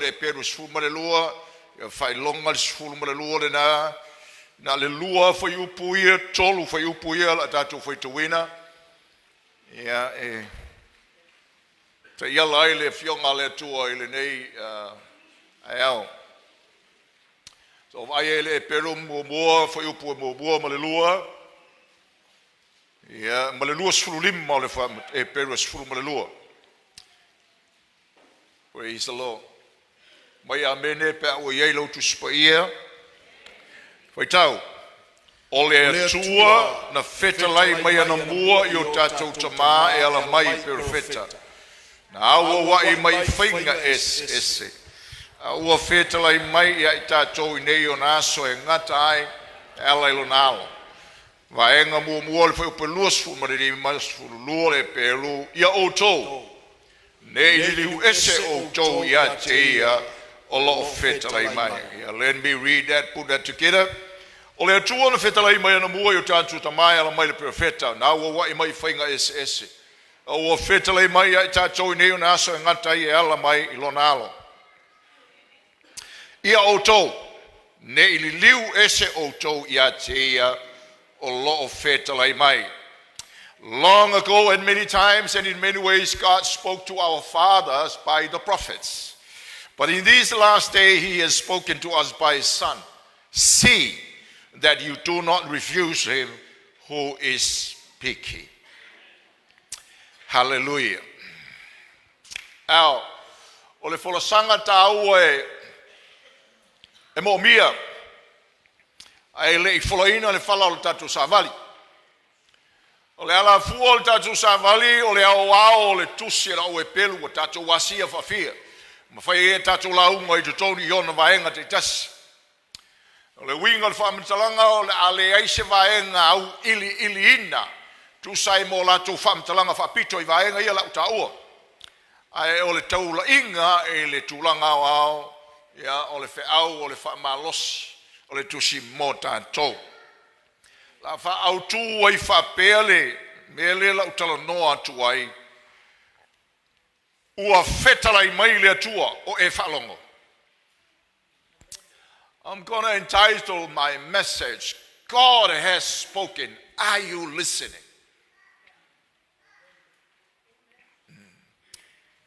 le peru sfulu ma le lua, ia fai longa le sfulu ma le lua le na le lua fai upu ia, tolu fai upu ia, la tatu fai tuwina. Ia te ia lai le fionga le tua i le nei ai au. So vai le peru mua fai upu mua ma le lua. Ia ma le lua sfulu lima le fa peru sfulu ma le lua. Praise the Lord. Mai a mene pe o iei lau tu spaia. Fai tau. O le atua na feta lai mai ana mua i o tātou tamā e ala mai perfeta. Na aua wai mai whainga ese. Aua feta lai mai i tātou i nei o nāso e ngata ai e ala ilo nālo. Vaenga mua le whai upe luas fu mariri mas fu lua le pelu ia o tō. Ne iliu ese o tō ia te ia o lo feta lai mai. Let me read that, put that together. O le atua na feta lai mai ana mua i o tātou tamai ala mai le perfeta. Na ua wai mai whainga ese. O feta lai mai i tātou i nei o nāso e ngata i e ala mai ilo nālo. Ia o tō. Ne iliu ese o tō ia te ia o lo feta lai mai. Long ago and many times and in many ways God spoke to our fathers by the prophets. But in these last days he has spoken to us by his Son. See that you do not refuse him who is speaking. Hallelujah. Ao, o le folosanga tāua e mo mia. Ai le foloina le fala o tatu savali. O le ala fua o tatu savali, o le ao o le tusi ra o e pelu o tatu wasia fafia. Ma fai e tatu launga i tutoni iona vaenga te tasi. O le winga le whaamitalanga o le ale aise vaenga au ili ina. Tu sai mo la tu whaamitalanga whapito i vaenga ia la utaua. Ai o le taula inga e le tulanga au, ia o le whaau o le whaamalosi. O le tusi mo tātou. La wha au tū ai wha pēle, mele la utala noa tu ai. Ua whetalai mai le atua o e whalongo. I'm going to entitle my message, God has spoken. Are you listening?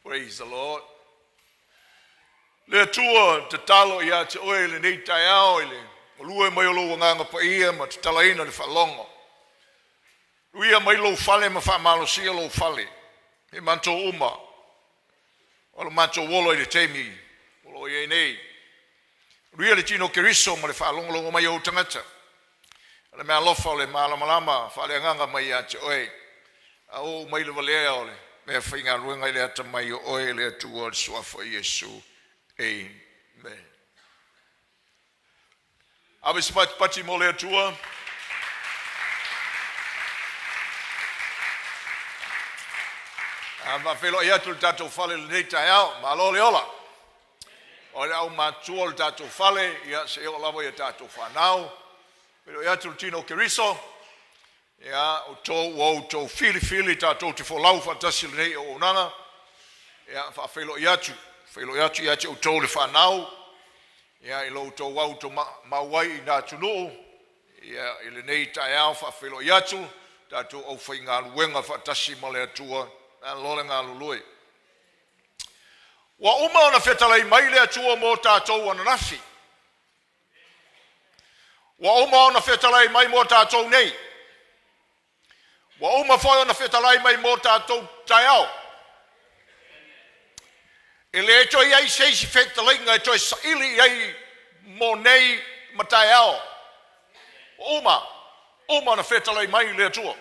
Praise the Lord. Le atua te talo ia te oe le nei tai ao ele. Lua mai o lo nganga pa ia ma te talaina le whalongo. Luia mai lo fale ma whamalosia lo fale. He manto uma. O lo manto wolo i le teimi. O lo i nei. Luia le tino keriso ma le whalongo longo mai o tangata. Le mea lofa o le malamalama. Whale nganga mai a te oe. A o mai le valea o le. Mea whainga ruenga i le ata mai o oe le atua suafa i Yesu. Amen. Awe sipat pati mo le atua. Ma whelo i atu le tātou whale le nei tai au, ma alo le ola. O le au mātua le tātou whale, ia se eo lawa i tātou whanau. Whelo i atu le tino keriso. Ia o tō fili tātou te wholau whatasi le nei o onanga. Ia whelo i atu. Whelo i atu i atu o tō le whanau. Ia i lo tō wau tō mawai i nā tunu. Ia i le nei tai au whelo i atu. Tātou au whai ngā luenga whatasi ma le atua. Nā lore ngā lului. Wa uma ona whetalai mai le atua mō tātou ana nafi. Wa uma ona whetalai mai mō tātou nei. Wa uma whai ona whetalai mai mō tātou tai au. E le toi ai seisi whetalai ngai toi saili ai mō nei matai au. Uma ona whetalai mai le atua.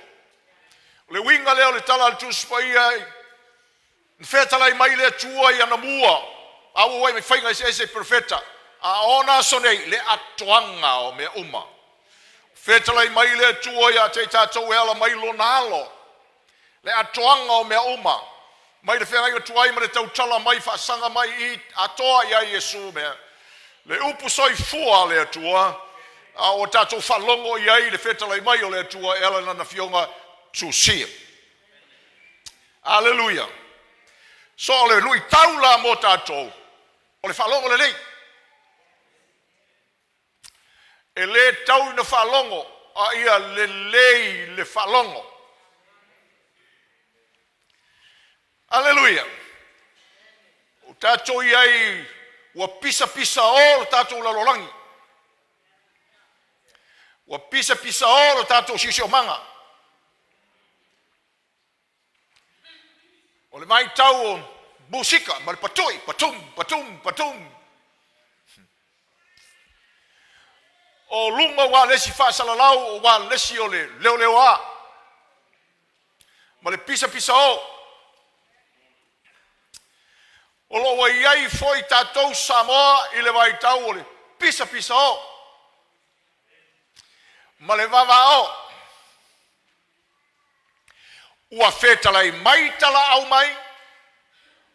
Le winga leo le tala le tuspa ia. Whetalai mai le atua i ana mua. Awa wai me whainga ese profeta. A ona sonei le atoanga o mea uma. Whetalai mai le atua ia te tātou e ala mai lo nalo. Le atoanga o mea uma. Mai le whengai tuai ma le tautala mai whaasanga mai i atoa ia Yesu mea. Le upu soi fua le atua. O tātou whalongo iai le whetalai mai o le atua e ala nana fionga to see it. Hallelujah. So le lui taula mo tātou. O le whalongo le lei. E le tau na whalongo, a ia le lei le whalongo. Aleluia. O tātou iai ua pisa o tātou lalolangi. Ua pisa o tātou sisi o manga. O le mai tau o musika, ma le patui, patum. O lunga wa lesi whaasalalau o wa lesi o le leo a. Ma le pisa o. O lo wa iai foi tātou Samoa i le vai tau o le pisa o. Ma le vava o. Ua whetalai mai tala au mai.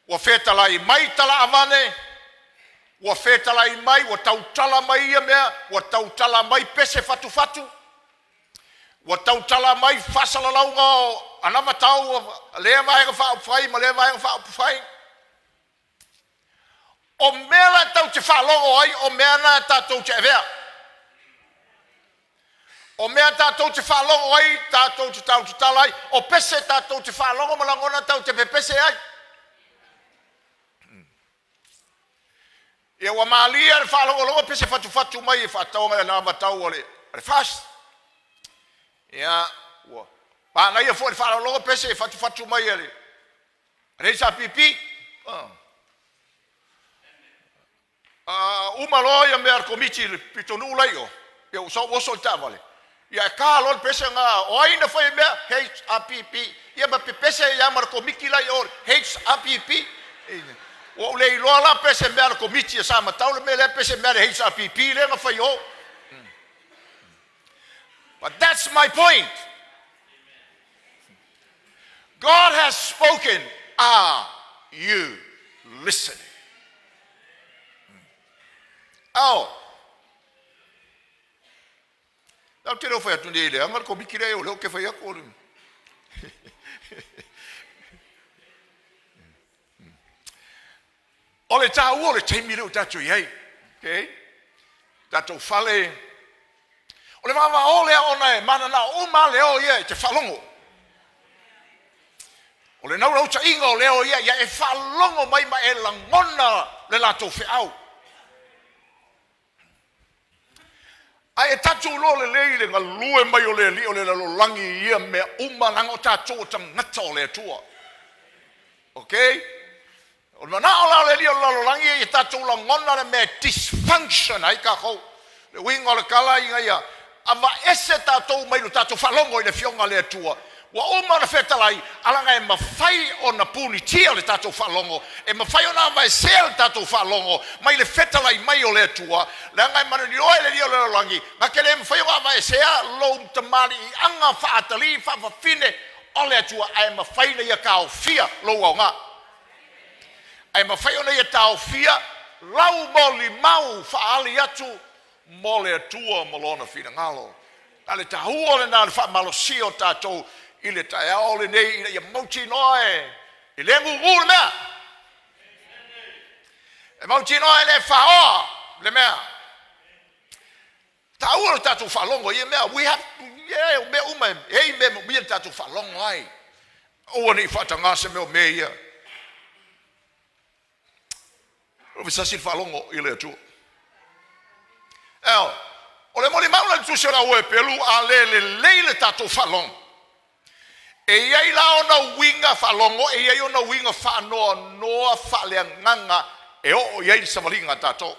Ua whetalai mai tala avane. Ua whetalai mai, ua tautala mai ia mea. Ua tautala mai pese fatu. Ua tautala mai whasalalau ngā anama tau. Lea vaenga whaupwhai, ma lea vaenga whaupwhai. O mea la tau te whalongo ai, o mea na tātou te evea. O mea tātou te whalongo ai, tātou te tau te talai, o pese tātou te whalongo malangona tau te pepese ai. Ia wa maalia le whalongo longo pese fatu mai e whataonga e nāma tau o le fast. Ia, ua. Pāngai e fo le whalongo longo pese e fatu mai e le. Reisa pipi. Umalo ia mea komiti pitonu laio. Ia usa oso tavale. Ia ka lol pese nga o aina foi mea HRPP. Ia ma pese ia mar komiki laio HRPP. O le lola pese mea komiti sa ma tau le pese mea HRPP le nga foi o. But that's my point. God has spoken. Are you listening? Ao. Não tirou foi a tunile, a marco bikire o que foi a cor. Ole ta ole te miro tatu yei. Okay? Tatu fale. Ole mama ole ona e mana na o ma leo ye te falongo. Ole na ro cha ingo leo ye ya e falongo mai ma e langona le la to fe au. Ai tatu lo le leile nga lue mai o le li o le langi ia me umalanga o tatu o tangata o le tua. Okay? O mana o la le li o le langi ia tatu la ngona le me dysfunction ai ka ho. Le wingo le kala inga ia. Ava ese tatu mai lo tatu falongo i le fionga le tua. Wa uma na fetalai alanga e mafai o na puni tia le tatu falongo e mafai o na mai sel tatu falongo mai le fetalai mai o le tua le anga manu ni oile li o le langi ma ke le mafai o mai sea lo tamali anga fa atali fa fine o le tua ai mafai na ia ka fia lo nga ai mafai o na ia tau fia lau moli mau fa ali atu mo le tua molona fina ngalo ale tahu le na fa malosio tatu ile tae ole nei ile ia mauti noe ile nguru mea e mauti noe le fao le mea taua tatu falongo ia mea we have me uma ei me tatu falongo ai o ni fatanga se me me ia o visa sil falongo ile tu ole moli maula tu sera o pelu ale le tatu falongo e ia la ona winga falongo e ia ona winga fa no fa le nganga e o ia sa malinga tato.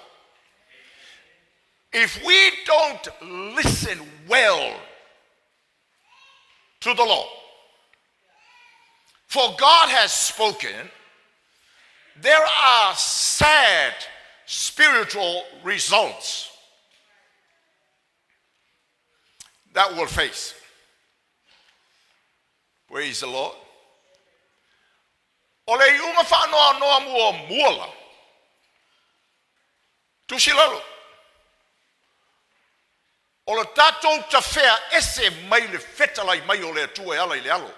If we don't listen well to the Lord, for God has spoken, there are sad spiritual results that we'll face. Praise the Lord. Ole iunga whanoa noa mua muala. Tusilalo. Ole tatou ta whea ese mai le fetalai mai o le atua e ala I le alo.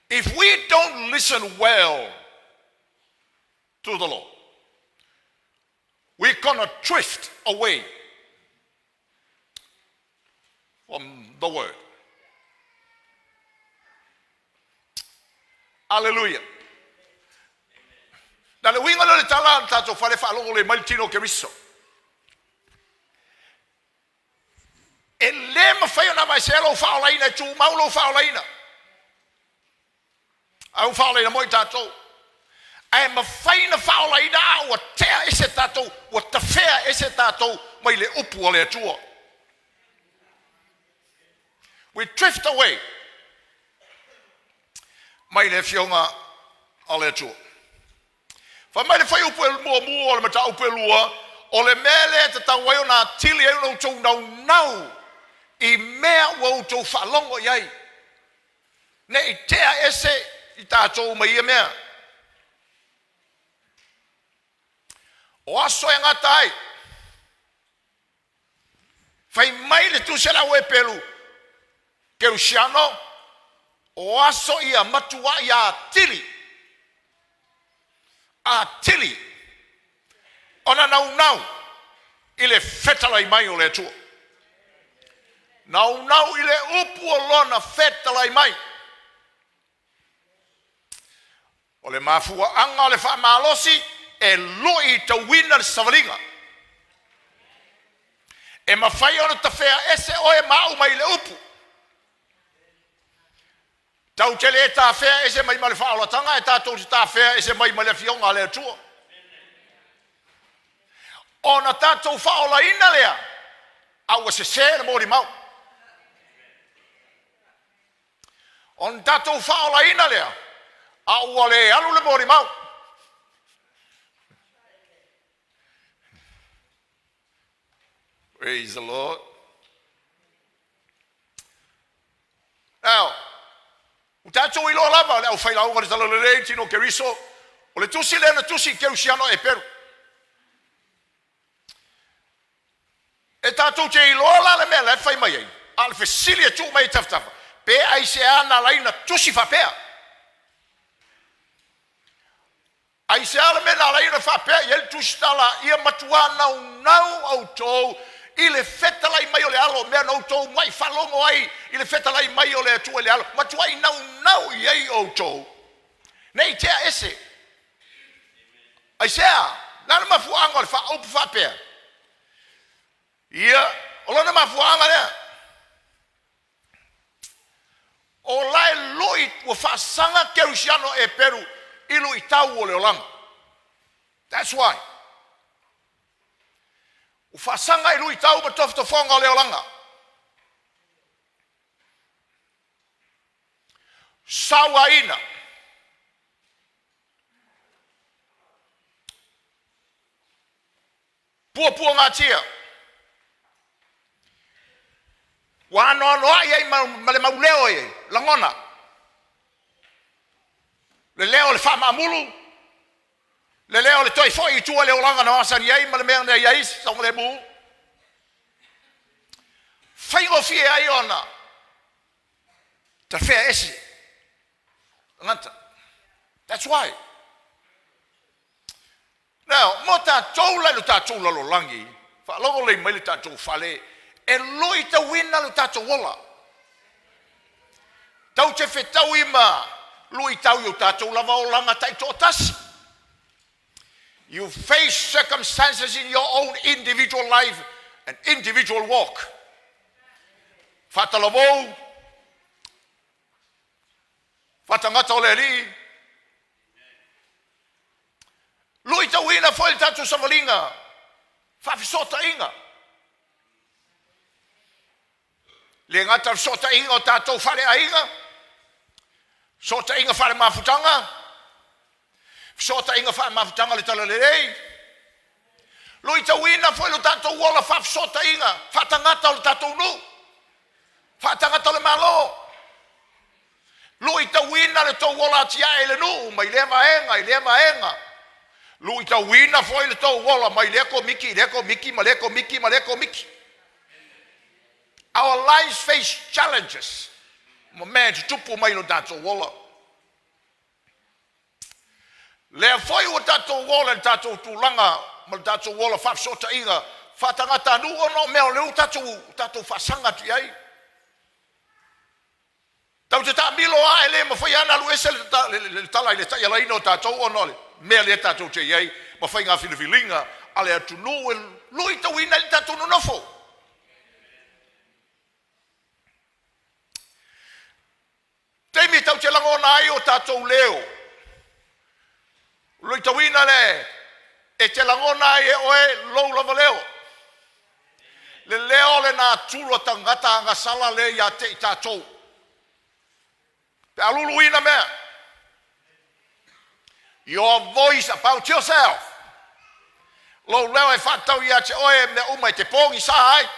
If we don't listen well to the Lord. We're going to drift away from the word. Hallelujah. Na le winga le tala tato fale falongo le maltino keriso. E le mafai na mai selo faula ina tu maulo faula ina. Au faula ina moi tato. Ai mafai na faula ina o te ese tato, o te fea ese tato mai le upu o le atua. We drift away. Mai le fionga o le atua. Fa mai le fai upu e mua o le mata upu e lua, o le mele te tawai o na tili e no tau nau I mea wau tau whalongo iai. Ne I tea ese I tātou mai ia mea. O aso e ngata ai. Fai mai le tu sera ue pelu. Ke usiano. O aso ia matua ia tili. A tili. Ona nau. I le fetala I mai o le tua. Nau I le upu o lona fetala I mai. O le mafua anga o le wha malosi e loi ta wina le savalinga. E mawhai ona ta whea ese o e mau mai le upu. Tau tele e ta whea ese mai ma le whaolatanga e tātou ta whea ese mai ma le fionga le atua. Ona tātou whaola ina lea. Aua se sere mori mau. On tātou whaola ina lea. Aua le alu le mori mau. Praise the Lord. Now, tātou ilo lava le au whailau ngare tala le rei tino ke riso. O le tusi le na tusi ke usiano e peru. E tātou te ilo la le mea le whai mai ei. Al fesilia tu mai taftafa. Pe ai se ana laina tusi fa pea. Ai se ala me na laina fa pea yel tusi tala ia matua nau au tau I le fetala I mai o le alo mea nau tau mai falongo ai I le fetala I mai o le atua le alo matua I nau iei au tau. Nei tea ese. Ai sea nana mafuanga le fa upu fa pea. Ia o lona mafuanga lea. O lai loi ua whaasanga kerusiano e peru ilu I tau o leolanga. That's why. O whaasanga ilu I tau ma toftofonga o leolanga. Sawa ina. Pua ngā tia. Wano ai ma le mauleo e langona. Le leo le wha mulu. Le leo le toi foi I tua leo langa na asani ai ma le mea nei ai song le mu. Whaingo fie ai ona. Ta whea esi. Nganta. That's why. Now, mo tātou lai lo tātou lalo langi. Wha le mai le tātou whale. E loi ta wina lo tātou wola. Tau te whetau ima, lui tau yo tātou lava o langa tai tō tasi. You face circumstances in your own individual life and individual walk. Whatalavou, whatangata o le ri. Lui ta wina foi le tātou savalinga. Whawhisota inga. Le ngata sota inga o tātou whare ainga. Sota inga whare mafutanga. Sota inga whare mafutanga le tala le rei. Lui ta wina foi lo tātou wola whafsota inga. Whatangata o le tātou nu. Whatangata o le malo. Lui ta wina le tau wola atia e le nu. Mai le maenga. Lui ta wina foi le tau wola. Mai leko miki, ma leko miki. Our lives face challenges. Man, tupu mai no tātou wola. Le foi o tatou wola tatou tulanga ma tatou wola fafsota inga fatangata nu ono meo le tatou fasanga ti ai tau te tamilo a ele ma foi ana lu ese le tala le tai ala ino tatou ono le me le tatou te ai ma foi nga filifilinga ale atu nu lui tau ina le tatou no fo Teimi tau te langona ai o tatou leo. Lui tawina le e te langona ai e oe lou lava leo. Le leo le nā tūrua tangata anga sala le ia te i tatou. Te aluluina mea. Your voice about yourself. Lou leo e whatau ia te oe me umai te pōngi sa ai.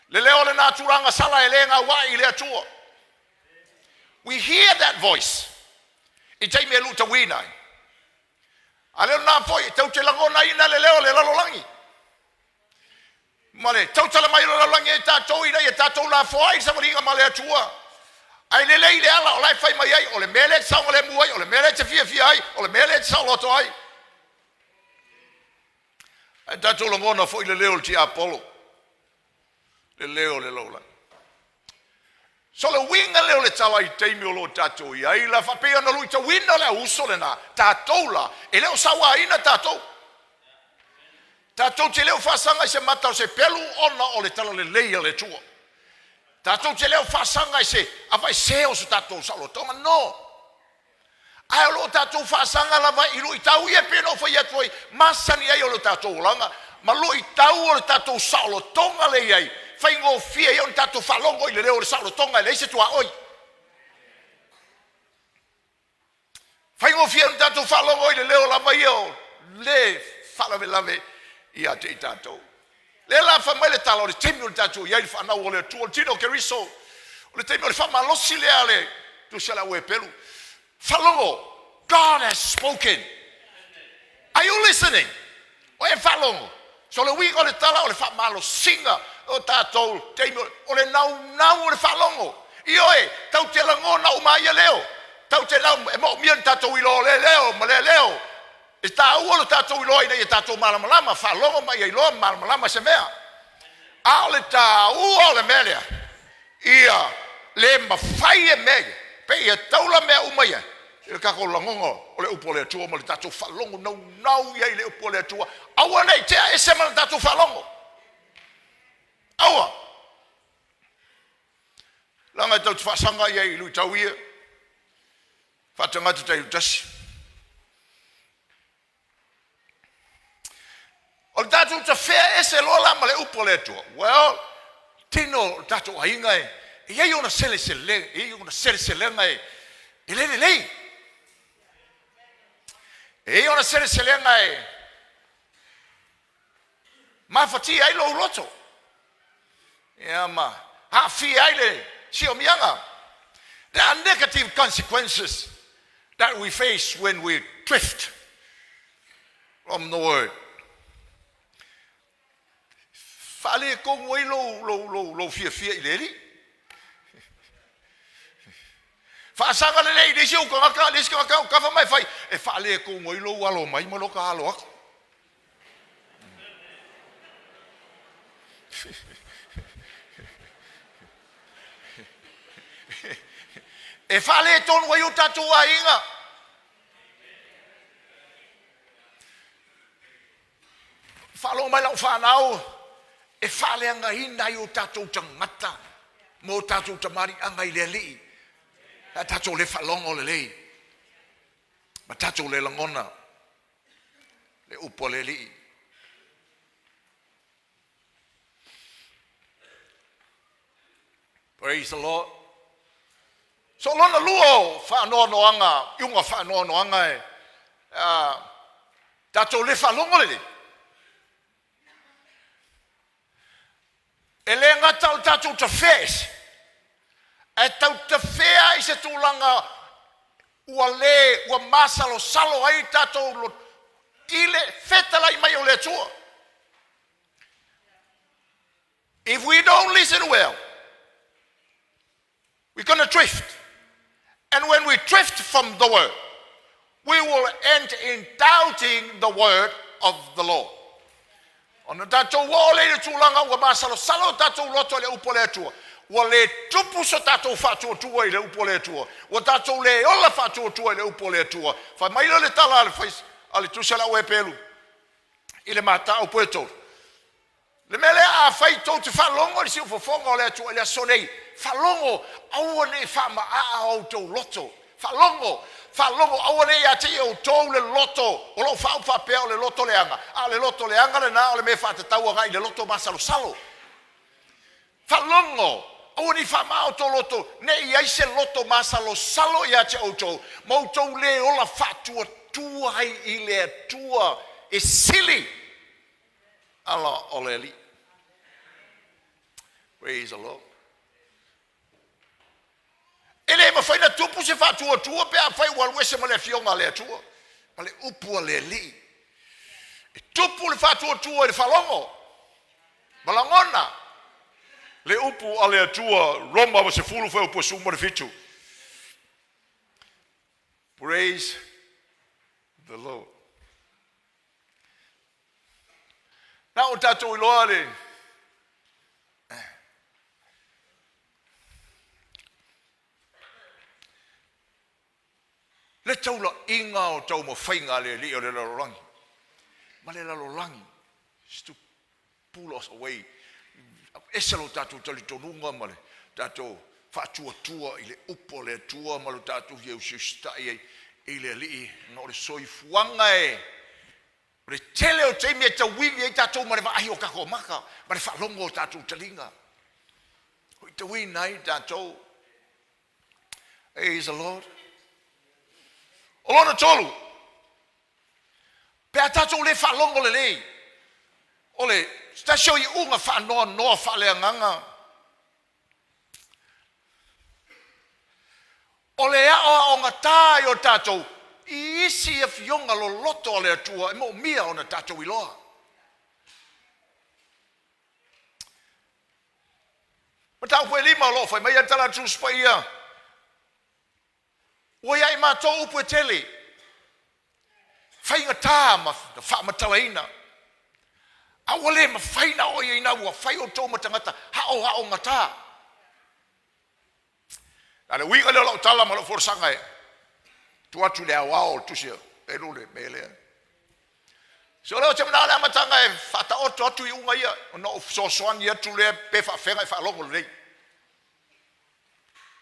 Le leo le nā tūranga sala e le ngā wai le atua. We hear that voice. I te me luta wina. A leo nā poi, tau te langona ina le leo le lalolangi. Male, tau tala mai lalolangi e tātou ina e tātou la foai sa maringa male atua. Ai le lei le ala o lai whai mai ai, o le mele te sao le muai, o le mele te fia fia ai, o le mele te sao loto ai. Ai tātou langona foi le leo ti Apollo. Le leo le laulangi. So le winga leo le tawa I teimi o lo tatou I ai la whapea na lui ta wina le uso le na tatou la e leo sawa ina tatou tatou te leo whasanga I se mata o se pelu ona o le tala le leia le tua tatou te leo whasanga I se awai se o su tatou sa lo tonga no ai o lo tatou whasanga la vai I lui tau I e peno whai atuai masani ai o lo tatou langa ma lui tau o le tatou sa lo tonga le iai fai ngō fia ion tatou whalongo I le reo le sao tonga I le ise tua oi. Fai ngō fia ion tatou whalongo I le reo lava iao le whalawe lave I a te I tatou. Le la wha mai le tala o le temi o le tatou iai le whanau o le tua o le tino keriso o le temi o le whamalosi lea le tu sela ue pelu. Whalongo, God has spoken. Are you listening? O e whalongo. So le wiko le tala o le whamalosinga o tātou teimo o le nau o le whalongo. I oe, tau te langona o mai a leo. Tau te lau, e mo mian tātou ilo le leo, ma le leo. E tā ua le tātou ilo ina I tātou malamalama, whalongo mai a ilo malamalama se mea. A o le tā ua o le melea. Ia, le mawhai e mea. Pe ia taula mea umaia. I le kako langongo o le upo le atua, ma le tātou whalongo nau ia I le upo le atua. Aua nei, tea e sema le tātou whalongo. Aua. Langa tau te whasanga I lui tau ia. Whatangata tei utasi. O tātou ta whea ese lola ma le upo le atua. Well, tino tātou hainga e. E iei ona sele sele, e iei ona sele selenga e. E lele lei. E iei ona sele selenga e. Mawhati ai lo roto. Yeah, ma. Hafi aile, sio mianga. There are negative consequences that we face when we drift from the word. Fale ko ngoi lo fia ileri. Fa sanga le de sio ko ka le sio ka fa mai fai. E fale ko ngoi lo alo mai mo lo ka alo ako. E fale ton wa yuta tua inga. Falo mai lau whanau. E fale anga hina I o tatou tangata. Mo tatou tamari anga I le li. A tatou le whalongo le lei. Ma tatou le langona. Le upo le li. Praise the Lord. So lona luo whanoanoanga, iunga whanoanoanga e, tatou le whalongo le. E le ngata o tatou ta whes. E tau ta whea I se tūlanga ua le, ua masalo salo ai tatou lo ile whetala I mai o le tua. If we don't listen well, we're going to drift. And when we drift from the word, we will end in doubting the word of the Lord. Ona tātou o le tūlanga ua masalo tātou loto le upo le atua. Ua le tupu so tātou whātua i le upo le atua. Ua tātou le ola whātua i le upo le atua. Whai mailo le tala ale tusala ue pelu. I le mata o pueto. Le mele a whai tau te whalongo le siu fofonga o le atua le asonei. Whalongo aua ne whama a au tau loto. Whalongo awane ia te o tau le loto o lo whau whapea o le loto leanga a le loto leanga le na o le me whatatau ngai le loto masalo salo whalongo awane whamao to loto ne ia se loto masalo salo ia te o tau mau tau le ola whatua tua hai i le tua e sili ala o le li. Praise the Lord. Ele ma faina tupu se fa tua pe a fai wa wese ma le fionga le tua ma le upu le li e tupu le fa tua le falongo malangona le upu ale tua roma ma se fulu fa upu sumo le fitu. Praise the Lord. Now tato ilore le taula inga o tau mo whainga le li o le lalorangi. Ma le lalorangi, stu pull us away. Eselo tātou tali tonunga ma le tātou whātua tua i le upo le tua ma le tātou hieu siustai i le li no le soifuanga e. Le tele o teimi e tawingi e tātou ma le waahi o kako maka ma le whalongo o tātou talinga. Hoi te wina i tātou. Praise the Lord. O lona tolu. Pea tātou le whalongo le lei. O le stasio i unga whanoa noa whaleanganga. O le ao o ngā tāi o tātou. I isi e fionga lo loto o le atua. E mo mia o na tātou i loa. Ma tāu koe lima o lo whai. Mai antala tu spaia. Oi ai mātou upu e tele. Whainga tā ma whamatalaina. Awa le ma whaina o i ina ua whai o tō matangata. Hao ngā tā. Nā winga leo lau tala ma lo forsanga e. Tu atu le awao tusia. E lule me lea. So leo te mana le amatanga e whata oto atu i unga ia. O no sosoani atu le pe whawhenga e whalongo le.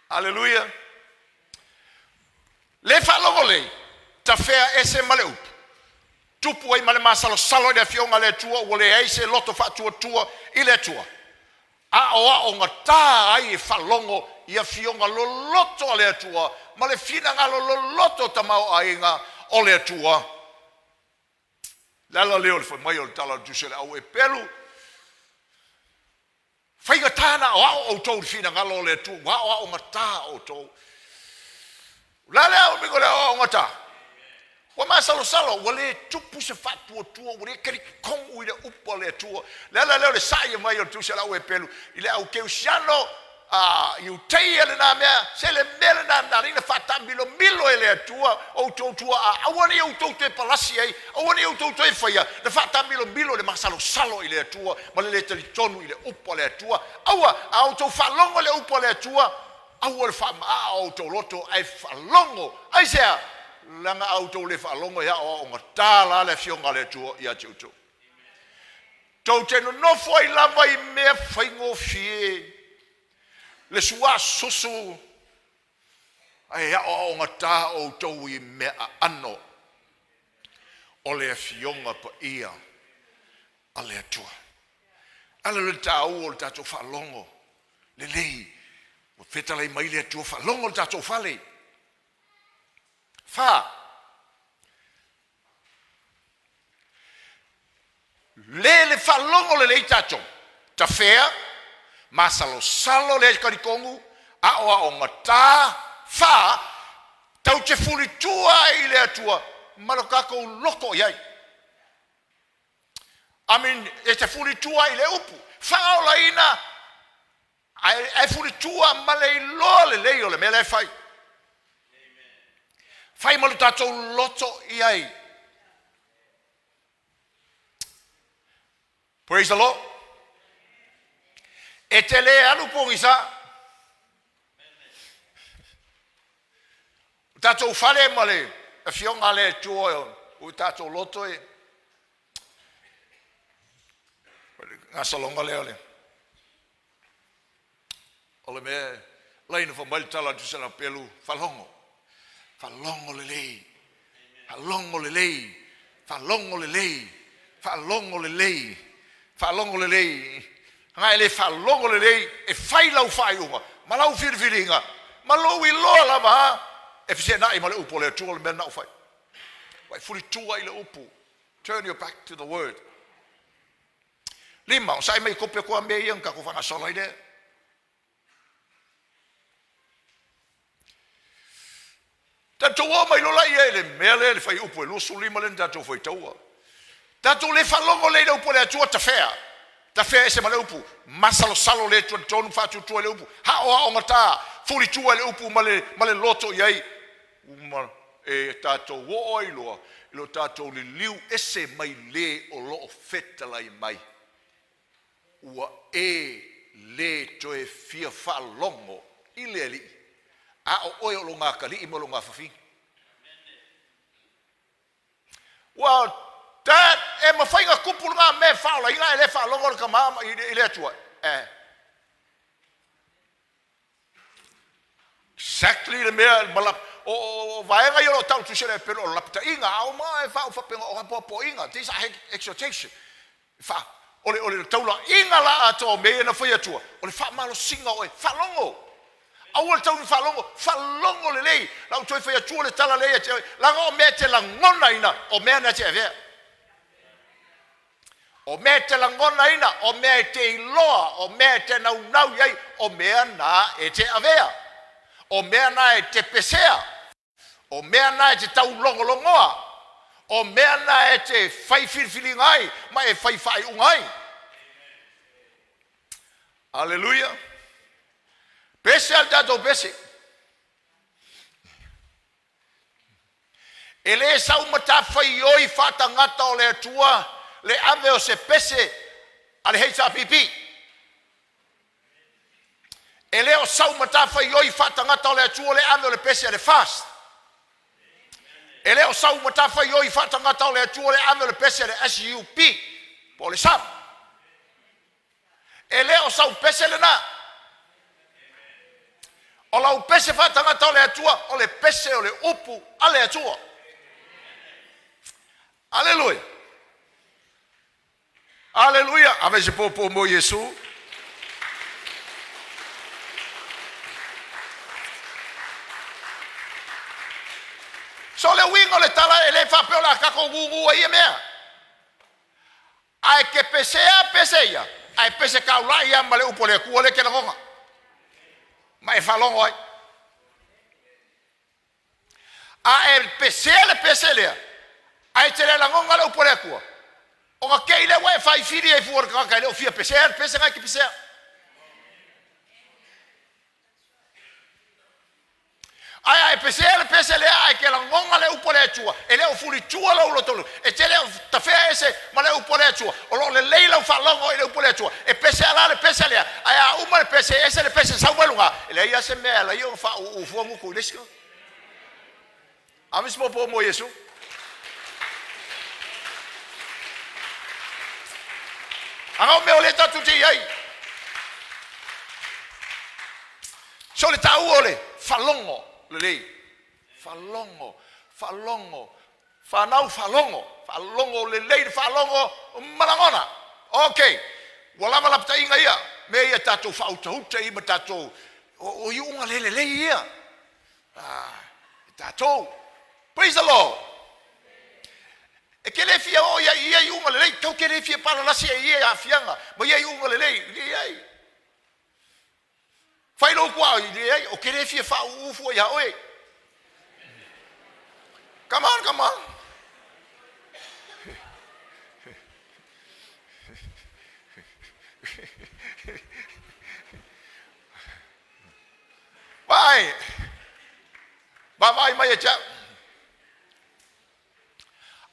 Hallelujah. Le whalongo le, ta whea ese male upu. Tupu ai male masalo salo de fionga le tua, o le eise loto whatua tua i le tua. A o ngā tā ai e whalongo i a fionga lo loto le tua, ma le whinanga lo loto tamau ai ngā o le tua. Lala leo le whai mai o le tala dusele au e pelu. Whainga tāna o tau whinanga lo le tua, o ngā tā o tau. Lale au mingo le o ngata. Wa masalo salo wale tupu se fatu tua wale kari kongu ile upo le tua. Lale le sai mai o tu se la we pelu. Ile au ke usiano you tei ele na mea se le mele na rina fatambilo milo ele tua o tua awani o te palasi ai awani o te faia le fatambilo milo le masalo salo ile tua ma le tali tonu ile upo le tua awa au to falongo le upo le tua. Awal fama auto loto ai falongo ai sea langa auto le falongo ya o ngata le fionga le tu ya chuchu to teno no foi lava I me faingo fie le sua susu ai ya o ngata auto I me ano o le fionga pa ia ale tu ale le tau o tato falongo le lei o fetala I mai le tua whalongo tātou whale. Wha. Le whalongo le lei tātou. Ta whea, masalo salo le karikongu, a o ngā tā, wha, tau te fuli tua I le atua, malokako loko iai. E te fuli tua I le upu. Wha o la ina, ai furi tua male lo le leo le mele fai Fai malu tātou loto iai. Praise the Lord. E te le alu pongi sa. Tātou whare male. E whionga le tua o tātou loto e. Ngā salonga leo le. Ole me leina fa maltala tu sala pelu falongo. Falongo le lei. Falongo le lei. Falongo le lei. Falongo le lei. Falongo le lei. Nga ele falongo le lei e fai lau fai uma. Malau firfiringa. Malau I loa lava. E fise na I male upo le tua le mena u fai. Wai furi tua I le upo. Turn your back to the word. Lima, sai mai kope ko me yang ka ko fanga sola ide. Tatou mai lola ia le mele le fai upo lo sulima le tatou foi taua. Tatou le falongo le upo le tua tafea. Tafea ese male upo. Masalo salo le tua tonu fatu tua le upo. Ha o ngata furi tua le upo male loto iai. Uma e tatou wo oiloa. Ilo tatou le liu ese mai le o lo fetala I mai. Ua e le toe fia falongo I le li. A o oe o longa kali I mo longa fafi. Well, that e mawhainga kupu nga me whaola inga ele falongo ka mama I le atua. Exactly le mea malap. O vaenga yolo tau tu sere pero lapta inga au ma e whao whapenga o hapopo inga. These are exhortation. Ole taula inga la ato me na foi atua. Ole fa malo singa oe falongo. Awol tau falongo, falongo le lei. La toi foi atua le tala lei te. La ngo mete la ngona ina o me na te ave. O mete la ngona ina o me te loa, o me te nau yai o me na e te ave. O me na e te pesea. O me na e te tau longoa. O mea na e te whai whirwhiri ngai, ma e whai ungai. Aleluia. Pese al tatou pese. E le sau mata whai oi whatangata o le atua, le ave o se pese al 𝚘𝚙𝚑𝚝. E le o sau mata whai oi whatangata o le atua, le ave o le pese al fast. E leo sau matafa I oi whatangata o le atua le ame le pese le SUP po le sam. E leo sau pese le na. O lau pese whatangata o le atua o le pese o le upu a le atua. Aleluia. Aleluia. Ave se popo mo Yesu. So le wingo le tala e le whapeo la kako gugu ai e mea. Ai ke pesea. Ai pese kaula ia ma le upo le kua le kena konga. Ma e whalongo ai. A e pese lea. Ai te le la ngonga le upo le kua. O ka kei le wai whai whiri e fuor kaka e le o fia pesea ngai ki pesea. Ai pese le ai ke la ngonga le upo le tua e le o furi tua lo tolu e te le tafea ese ma le upo le tua o lo le leila fa longo e le upo le tua e pese ala le pese le ai a uma le pese ese le pese sa welunga e le ia se me la io fa u fuamu ku lesko amis mo po mo Yesu anga me ole tatu te ai so le tau ole falongo lei falongo falongo le lei falongo malangona okay wala wala pta inga ia me ia tatou whautahuta I ma tatou o iunga lele ia tatou praise the Lord e ke le fia o ia iunga lele tau ke le fia pala lasi ia fianga ma ia iunga lele ia fai lo kwa I o ke le fia fa ufu ia oi come on vai mai cha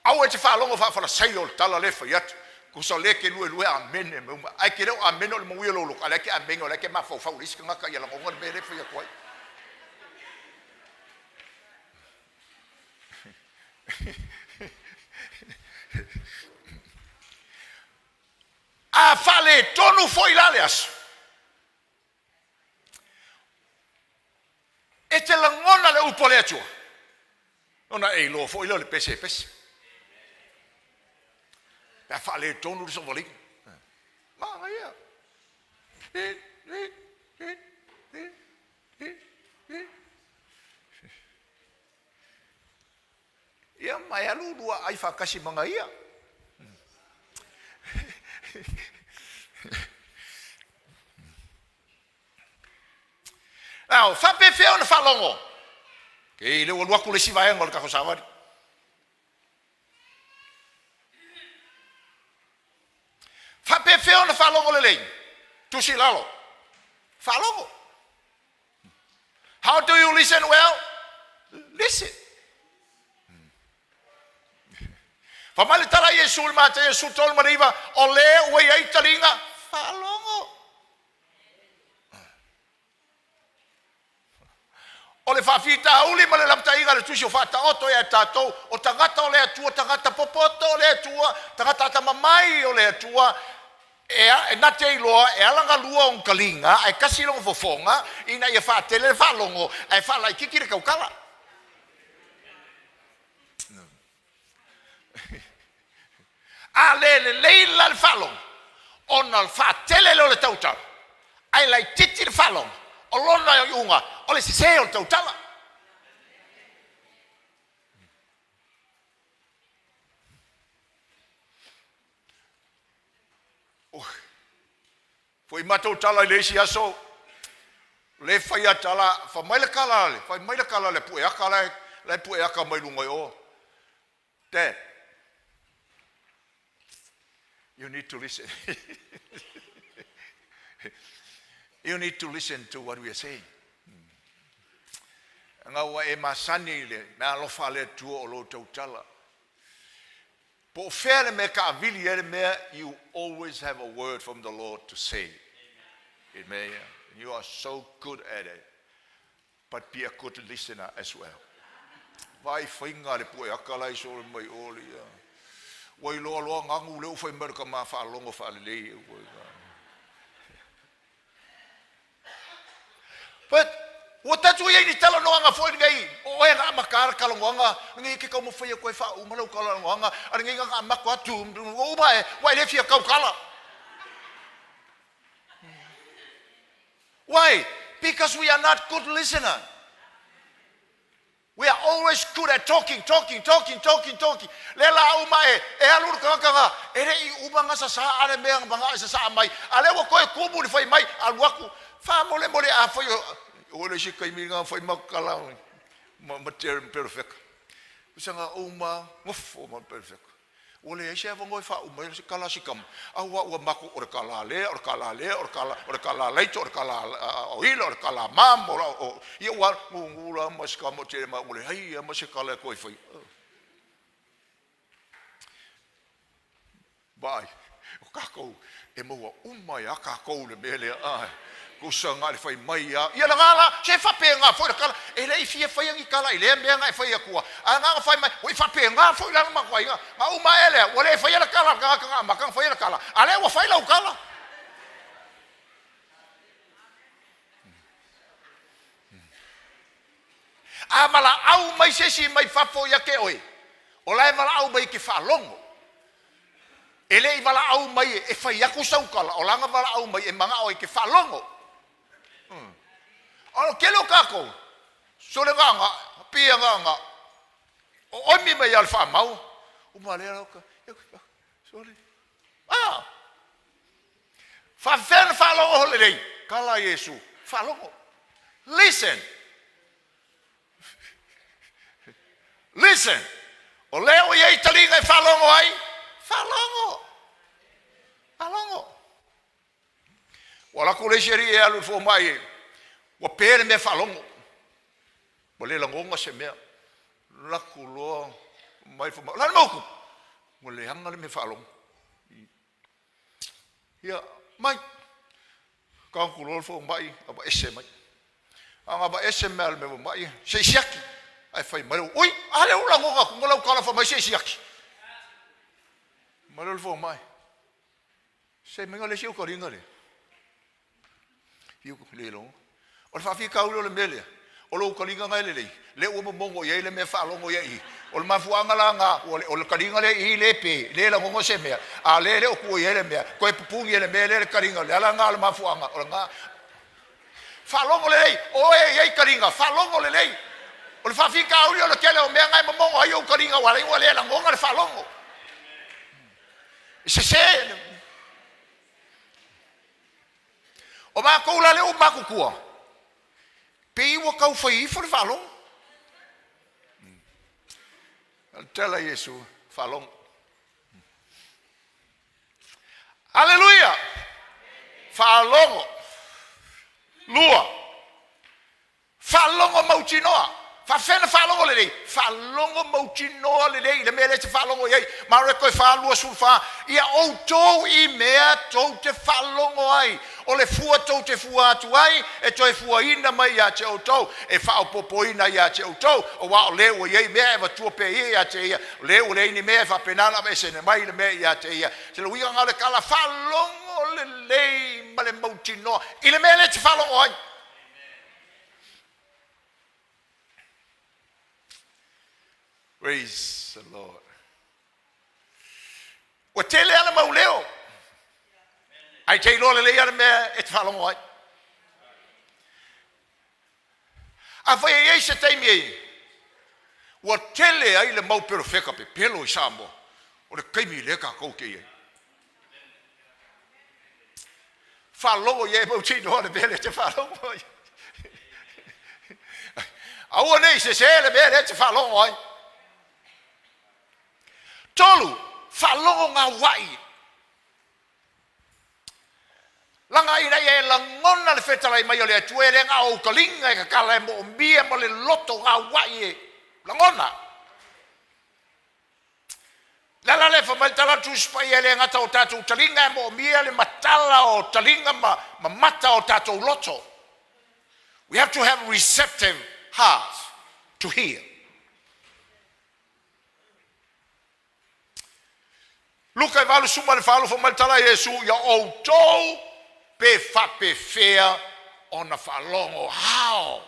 Au e te whaalongo whaafala sai o tala le whai atu. Ko sa leke lue amen e meuma. Ai ke reo amen o le mawia lolo. A leke amen o leke mawhau whau riska ngaka i ala ngonga le mere whai a koe. A whale tonu foi lale asu. E te langona le upo le atua. Ona e lo foi le pese pese. A whale tonu le sovali. Maa ia. Ia mai alu lua ai whakasi manga ia. Now, whape wheo na whalongo. Kei leo luaku le siwa engo le kako sawari. Whape wheo na whalongo le lei. Tusi lalo. Whalongo. How do you listen well? Listen. Whamale tala Yesu le mata Yesu tolu mariva o le ue ai taringa. Whalongo. O le whawhita uli ma le lamtaiga le tusi o whata oto e tātou o tangata o le atua, tangata popoto o le atua, tangata atamamai o le atua, e nate iloa, e alanga lua o kalinga, e kasilongo fofonga, ina ia whatele le whalongo, e whala i kikire kaukala. A le leila le whalongo, ona le whatele leo le tautau, ai lai titi le whalongo, o lona i unga, o le siseo le tautala. Foi matautala i le isi aso, le whai atala, whamaila kala le, whamaila kala le pue aka le pue aka mai lunga i o. Dad, you need to listen. You need to listen to what we are saying. Nga wa e masani le, me alofa le tua o lo tautala. Po fere me ka avili ere mea, you always have a word from the Lord to say. Amen. You are so good at it. But be a good listener as well. Vai whainga le pue akalai so le mai oli. Wai loa loa ngangu leo whai merka ma whaalongo whaalelei. But o tatu ia ni tala noanga foi ngai o e nga makar kalonga ngai ke como foi ko fa uma lo kalonga ari ngai nga makwa tu o ba e wai le fia kau kala. Why? Because we are not good listener. We are always good at talking. Lela uma e alur kanga e re uma nga sa are me nga sa mai ale wo ko kubu ni foi mai alwaku fa mole a foi o le shikai minga foi makala ma ter perfect. Usanga uma ngofo ma perfect. O le e va ngoi fa uma se kala sikam. Awa o mako o kala le o kala leito o kala o ilo o kala mam o ia wa ngula maska mo te ma ole hai ma se kala ko foi. Bai. O kako e mo uma ya kako le mele ai. Ko sanga le fai mai ia ia ngala se fa penga foi kala e le fie fai ngi kala ile me nga fai akua anga fai mai oi fa penga foi la ma kwai nga ma uma ele o le fai la kala nga ma kan fai la kala ale o fai la kala amala au mai se si mai fa foi ke oi o la mala au mai ki fa longo ele mala au mai e fai aku sau kala o langa mala au mai e manga oi ki fa longo. Ano kelo kako, sole ganga, pia ganga, o mi me yal fa mau, umalera ka, sole, fa fen fa lo holiday, kala Yesu, fa lo, listen, o leo ye talinga fa lo ai, fa lo, wala kulesheri e alu fo mai. Wa pere me falongo. Bole langonga se me. La kulo mai fo. La moku. mo le hanga le me whaalong. Ia, mai, ka kulol fo mai, aba ese mai. Anga ba ese mea le me mai, se siaki. Ai fai mai, oi, ale ula ngonga, kungolau kala fa mai se siaki. Malol fo mai. Se menga le siu karinga le. Hiu le lo. O fa fi kaulu le mele. O lo karinga ngai le. Le o mongo ye le me fa longo ye. O le mafuanga la nga o le karinga le I le pe. Le la ngongo se mea. A le le o ku ye le mea. Ko e pupungi le mele le karinga le ala nga le mafuanga. O nga fa longo le. O ye karinga fa longo le. O le fa fi kaulu le kele o mea ngai mongo ayo karinga wale wale la ngonga le fa longo. Se o ma ko la le o ma kukua pe I wa kau fai for falong tela Yesu falong Haleluya falong lua falong mau chinoa fa fena falongo le dei falongo mau chinoa le dei le mele te falongo ye ma re ko falua sulfa ia o to I mea to te falongo ai o le fua to te fua atu ai e to e fua ina mai ia te o to e fa o popo ina ia te o to o wa o le o ye mea va tu pe ia te ia le o le ni mea fa penala me se ne mai le mea ia te ia se lo ia ngale kala falongo le ma le mau chinoa I le mele te falongo ai. Praise the Lord. O tele ala mauleo. Ai te lo le ia me e te falongo ai. A foi e se te mi. O tele ai le mau perfeka pe pelo I samo. O le kaimi le ka ko ke. Falongo ye mau chino le bele te falongo ai. A o nei se le bele te falongo ai. Tolu, falongo ngā wai. Langa ina ye langona le fetalai mai o le atuere ngā o kalinga e kakala e mo mbia mo le loto ngā wai e. Langona. Lala le whamai tala tuspai e le ngata o tātou talinga e mo mbia le matala o talinga ma mata o tātou loto. We have to have receptive hearts to hear. Luka e valu suma le falo fo maltala Yesu ya o tou pe fa pe fea ona falongo how.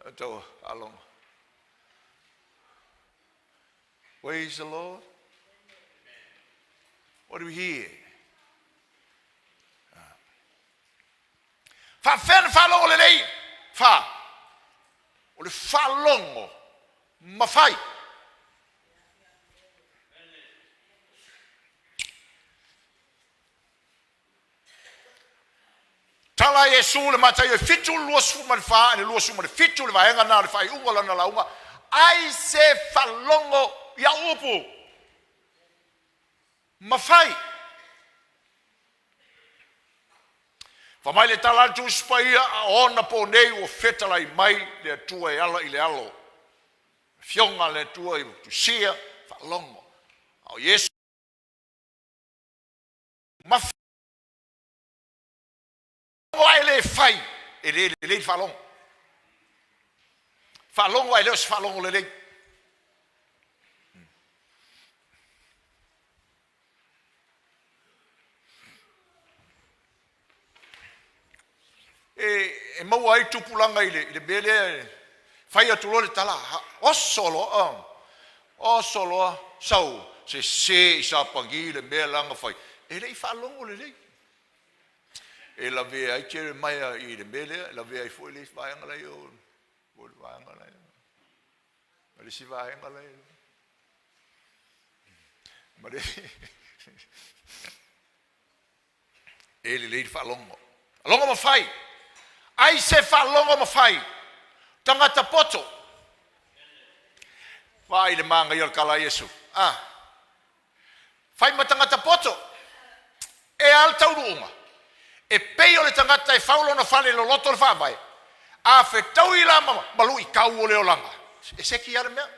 Ato along. Praise the Lord. What do we hear? Fa fen falongo le lei fa. O le falongo mafai. Tala Yesu le mata ye fitu lua suma le fa le lua suma le fitu le vaenga na le fai unga lana la unga ai se falongo ya upu mafai. Fa mai le tala tu spaia ona po nei o fetala I mai le tua e ala I le alo. Fionga le tua I tu sia falongo. Au Yesu. Mafai ai le fai e le falongo. Falongo ai le falongo le le. E mau ai tupulanga I le bele fai atu lo le tala o solo sau se sa pagi le mea langa fai e le falongo le le e la vea ai kere mai I le mele la vea ai foi le vaenga lai o le vaenga lai ma le si vaenga lai ma le e le falongo alongo ma fai ai se falongo ma fai tangata poto vai le manga I kala Yesu fai ma tangata poto e alta urunga e peo le tangata e faulo na fale lo loto le fa vai a fe tau I la mama malu I kau o le olanga e seki ara mea.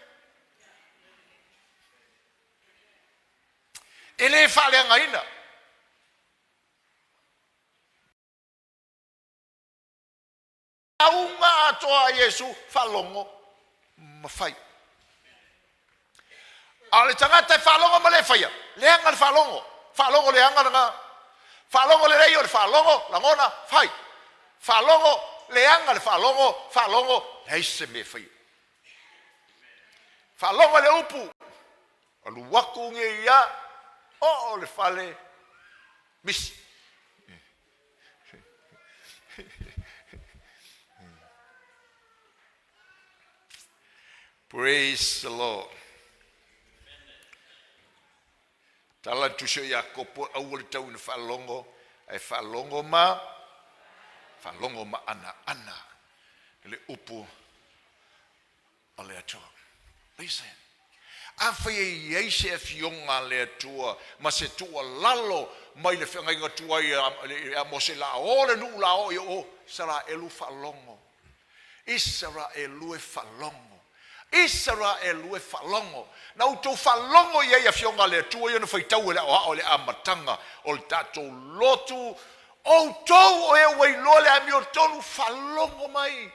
E le whaleanga ina. Aunga atoa Yesu whalongo mawhai. A le tangata whalongo ma le whaia. Leanga le whalongo. Whalongo leanga nga. Whalongo le rei o le whalongo langona whai. Whalongo leanga le whalongo heise me whai. Whalongo le upu. Alu waku nge ia. O le whale misi. Praise the Lord. Tala tusho ya kopo awul tau ni whalongo. Ai whalongo ma ana. Le upu ale atua. Listen. Awhai e eise e fionga le atua. Ma se tua lalo mai le whenga inga tua i a mose la o le nu la o i o sara elu whalongo. Isara elu e whalongo. Israel e whalongo. Na uto whalongo ia ia fionga le tua ia na whaitau ele o le amatanga o le tatou lotu o tau o e wailo le ami o tonu whalongo mai.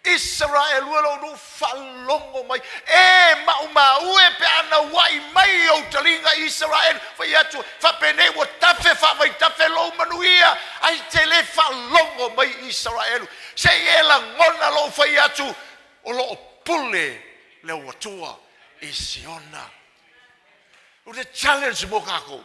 Israel lo no whalongo mai. E mau e pe ana wai mai o talinga Israel whai atu whapene o tafe whamai tafe lo manuia ai te le whalongo mai Israel. Se e la ngona lo whai atu o lo pule le watua e siona. O le challenge mo kako.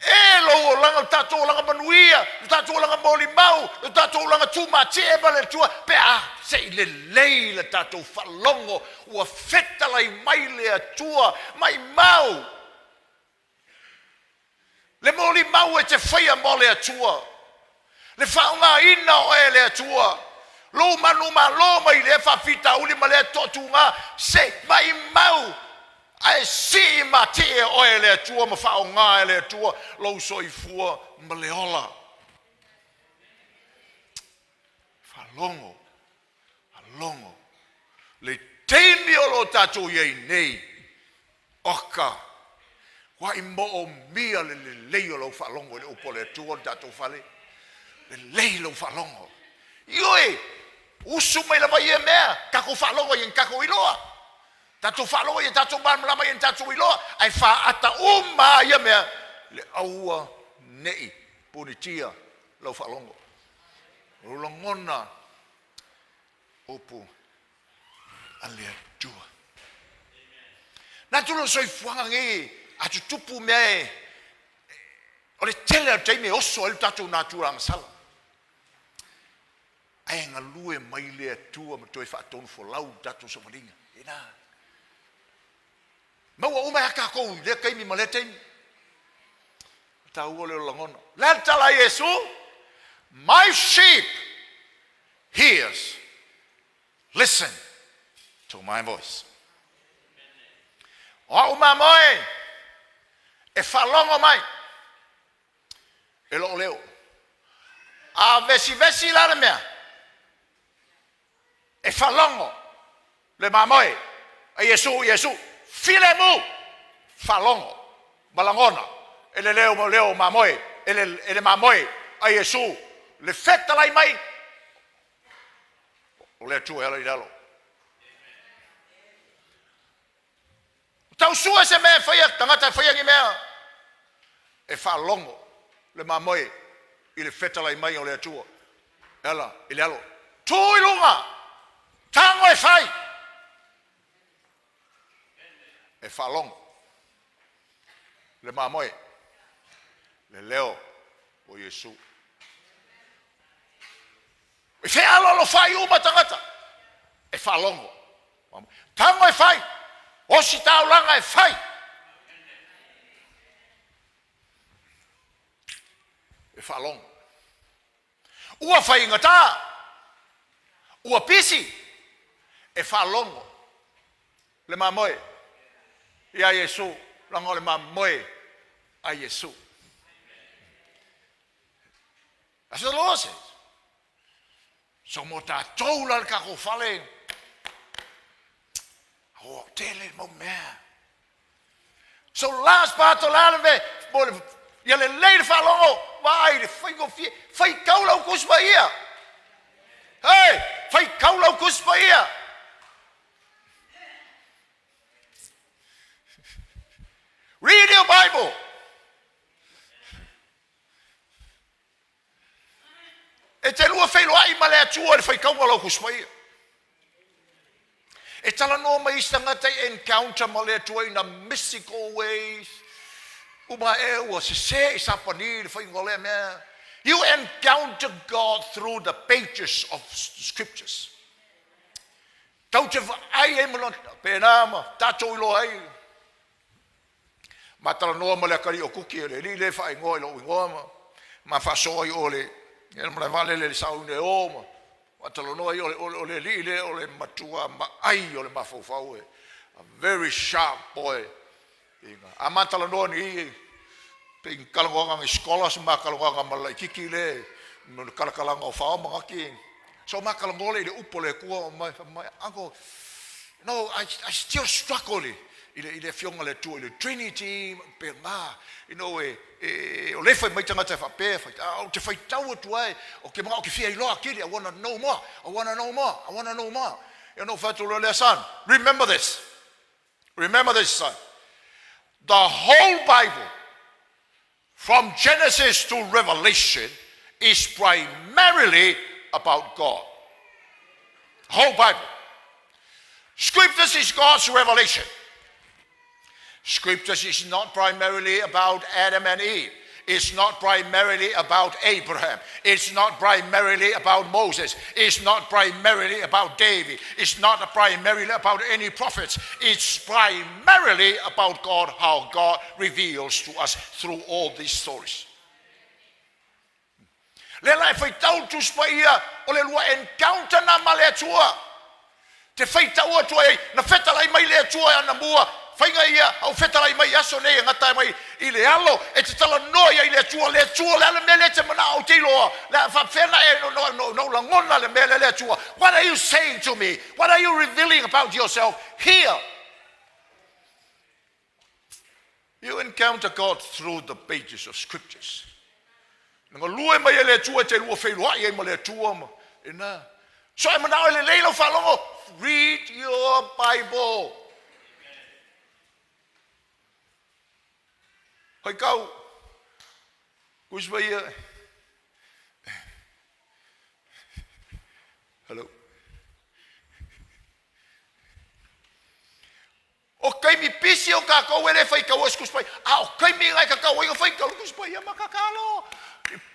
E lo langa tatou langa manuia, tatou langa molimau, tatou langa 𝚗𝚑𝚡𝗥 le tua pe a se le leila tatou whalongo ua fetalai mai le atua mai mau. Le molimau e te whaia mo le atua. Le whaunga ina o e le atua. Lo manu ma lo mai le whawhita uli ma le totunga se mai mau ai si ma te o e le atua ma whaonga e le atua lo soifua ma le ola whalongo le teimi o lo tatou iei nei oka wai mo o mia le lei o lo whalongo le upo le atua tatou whale le lei lo whalongo ioi usu mai lava ia mea, kako whalongo i kako iloa. Tatou whalongo i tatou marmalama i tatou iloa. Ai whaata uma ia mea, le aua nei, punitia, lau whalongo. Rulangona, upu, alea tua. Nā tūlo soi fuanga ngi, atu tupu mea e, o le tele au teime oso e tatou nā tūra ngasala. Ai nga lue mai le atua ma toi whaatonu wholau tatou sa maringa. E nā. Maua umai haka kou, le kaimi ma le teimi. Ta ua leo langona. Lantala Yesu, my sheep hears, listen to my voice. O uma moe, e whalongo mai, e lo leo. A vesi lara mea, e whalongo, le mamoe, a Yesu, filemu, whalongo, malangona, e le leo mamoe, e le mamoe, a Yesu, le fetalai mai, o le atua ela i lalo. Tau sua se mea whaia, tangata whaia ngi mea, e whalongo, le mamoe, i le fetalai mai o le atua, ela, i lalo, tuilunga, tango e whai. E whalongo. Le mamoe. Le leo o Yesu. E whealo lo whai uma tangata. E whalongo. Tango e whai. Osi taulanga e whai. E whalongo. Ua whai ngata. Ua pisi. E whalongo. Le mamoe. Ia Yesu. Lango le mamoe. A Yesu. That's what the Lord says. So mo tātou la kako whale. O tele mo mea. So last part of the land, you lay the fellow, why the fight Kaulo Kuspaia? Hey, fight Kaulo Kuspaia. Read your Bible. It's a little fail. Why am I to fight Kaulo Kuspaia? It's a no maistangate encounter Maletua in a mystical ways. Umae was say sapani the you encounter God through the pages of scriptures. Don't you I am not penama, tato loai. Matala no malakari o kuki le rile fa ngoi lo ngoma. Ma fa soi ole. El mala vale le saune oma. Matala no ole rile ole matua ma ai ole mafofau. A very sharp boy. Amatala no ni ping kalonga escola se makalonga malai kikile no kalakalanga o fa maki. So makalongole le upole ku my uncle. No, I still struggle. Il fionga le tu le Trinity per ma you know o le foi mai tanga te fa pe fa o te fai tau tu ai o ke ma o ke fia lo akili I want to know more I want to know more I want to know more you know fa tu le son remember this son the whole Bible from Genesis to Revelation is primarily about God. Whole Bible. Scriptures is God's revelation. Scriptures is not primarily about Adam and Eve. It's not primarily about Abraham. It's not primarily about Moses. It's not primarily about David. It's not primarily about any prophets. It's primarily about God, how God reveals to us through all these stories. Le lai fai tau tu spaia o le lua encounter na male tua. Te fai tau atua e na feta lai mai le tua ana mua. Fainga ia au feta lai mai aso nei ngata mai I le alo e te tala noia I le tua le ala mele te mana o te loa. La fa fena e no la ngona le mele le tua. What are you saying to me? What are you revealing about yourself here? You encounter God through the pages of scriptures. Nga lue mai le tua te lua fei loa I le tua ma. Ina. So I mana le leilo falongo. Read your Bible. Hai kau. Kus vai hello. O kai mi pisi o ka ko ele fai ka os kus pai. Ah, o kai mi like ka o fai ka kus pai ma ka kalo.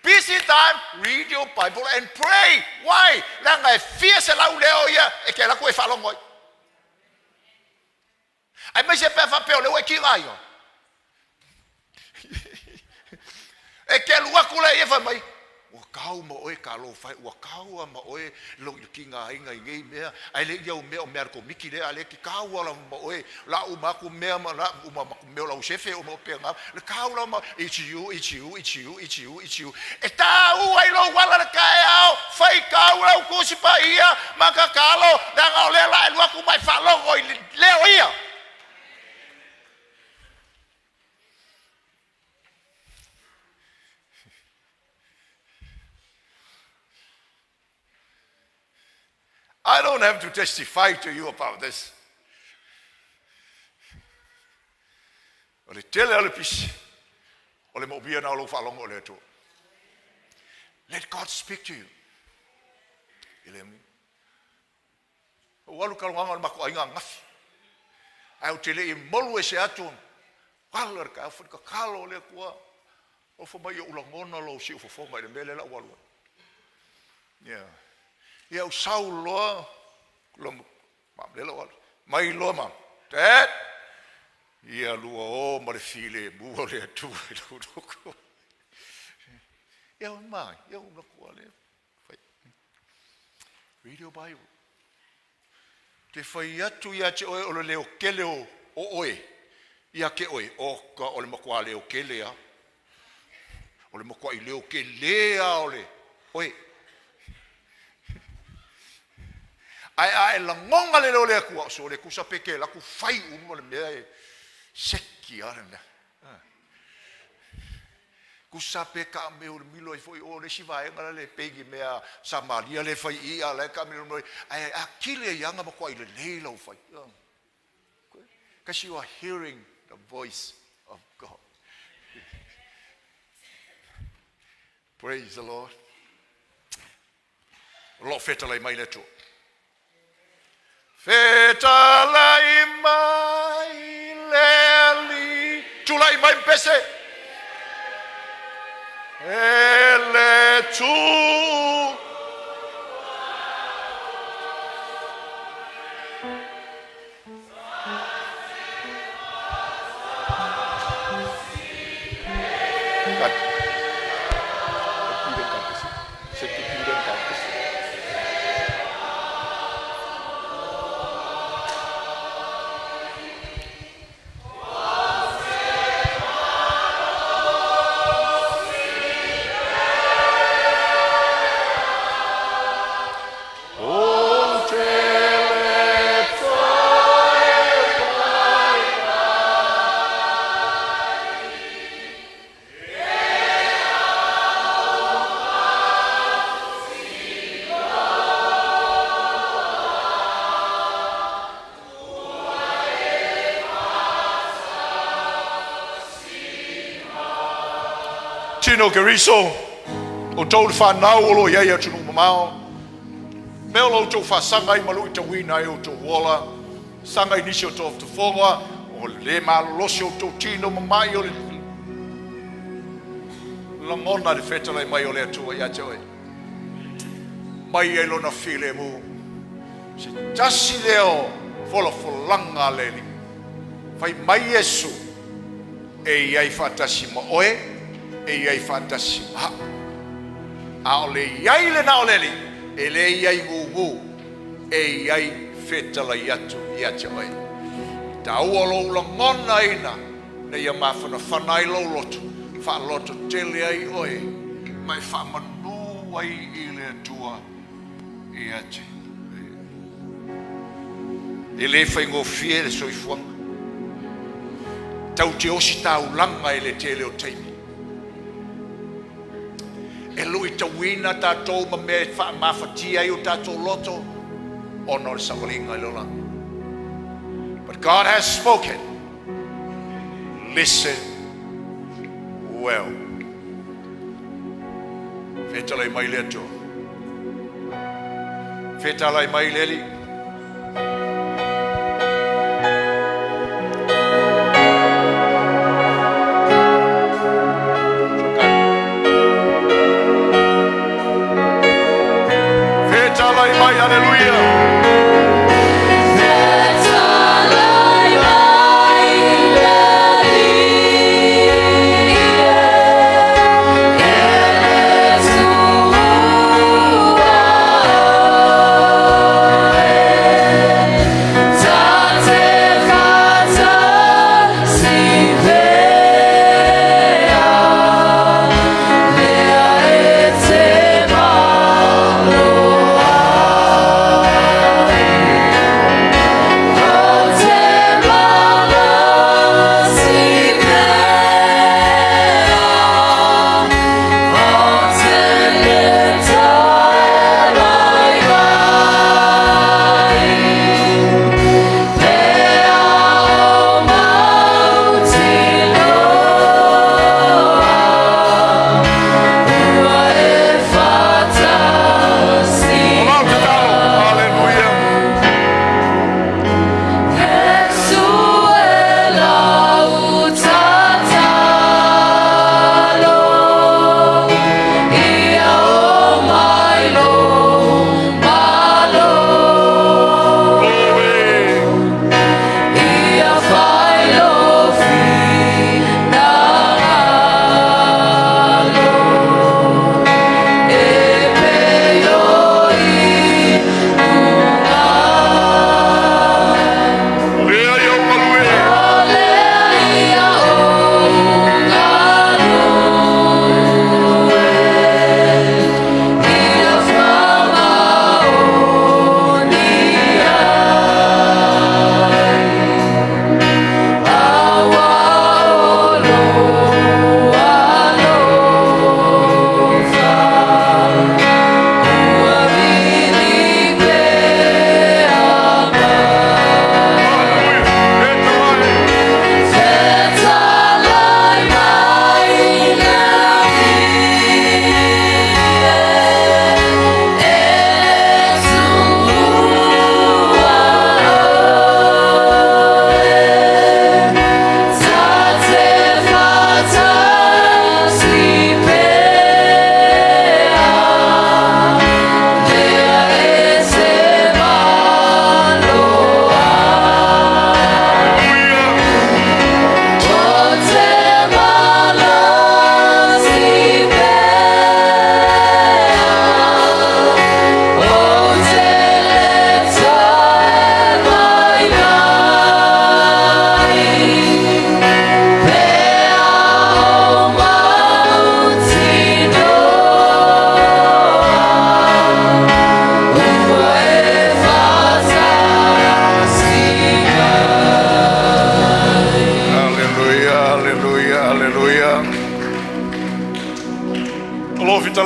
Busy time, read your Bible and pray. Why? La ngai fia se lau leo ia e ke la ko e falongo. Ai mai se pe fa pe o le ki ngai. E ke lua kula e fa mai. O kau mo oe ka lo fai o kau ma oe lo ki ngai ngai mea. Ai le ia o mea o mea ko miki le ale ki kau la mo oe la u ma ku mea ma la u ma ku mea la u sefe o mo pe nga. Le kau la ma it's you. E ta u ai lo wala le kai au fai kau la ku si pa ia ma ka kalo da ga le la lua ku mai fa lo o le o ia. I don't have to testify to you about this. Ole tele ole pis. Ole mo bia na lo falong ole to. Let God speak to you. Ilemi. O walu kalwanga ma ko ainga ngaf. Ai tele I molu e se atu. Waler ka fu ka kalo le kwa. O fo mai ulangona lo si fo mai le mele la walu. Yeah. Ia Saulo lo ma le lo mai lo ma te ia lu o ma le file bu le tu ko ia mai ia no ko le read your Bible te fai atu ia te o le o kele o oe ia ke oe o ka o le makwa le o kele a o le makwa I le o kele a o le oe Ai la ngonga le lo le ku so le ku sa peke la ku fai mo le me seki arena. Ku sa peka me o milo foi o le siva e ngala le pegi me a Samaria le fai ia le ka milo no ai a kile yanga mo ko ile le lo fai. Because you are hearing the voice of God. Praise the Lord. Lo feta lai mai le tu. Feta lai mai le li. Tu lai mai pese. Ele tu. Tino Gariso, o tau le whanau olo iei atu no mamao. Meo lo tau whasanga I malu I tau wina I o tau wola. Sanga I nisi o tau whawha, o Lemalu losi o tau tino mamai o le langona le whetala mai o le atua I atau e. Mai e lona while mu. Se tasi leo wholawholanga leli. Whai mai Yesu e iei whatasi ma oe. E iai fantasi ha a ole iai le na oleli e le iai ngu e iai fetala yatu yatu ai tau olo ngona ina ne ia mafana fanai lo loto fa loto tele ai oi mai fa manu ai ile tua e ate ele foi ngo fiel so ifuanga tau te osi tau langa ele tele o teimi e lui tawina tatou ma me fa mafatia I o tatou loto ono le savalinga I lola. But God has spoken. Listen well. Fetala I mai le atua. Fetala I mai leli. Hallelujah.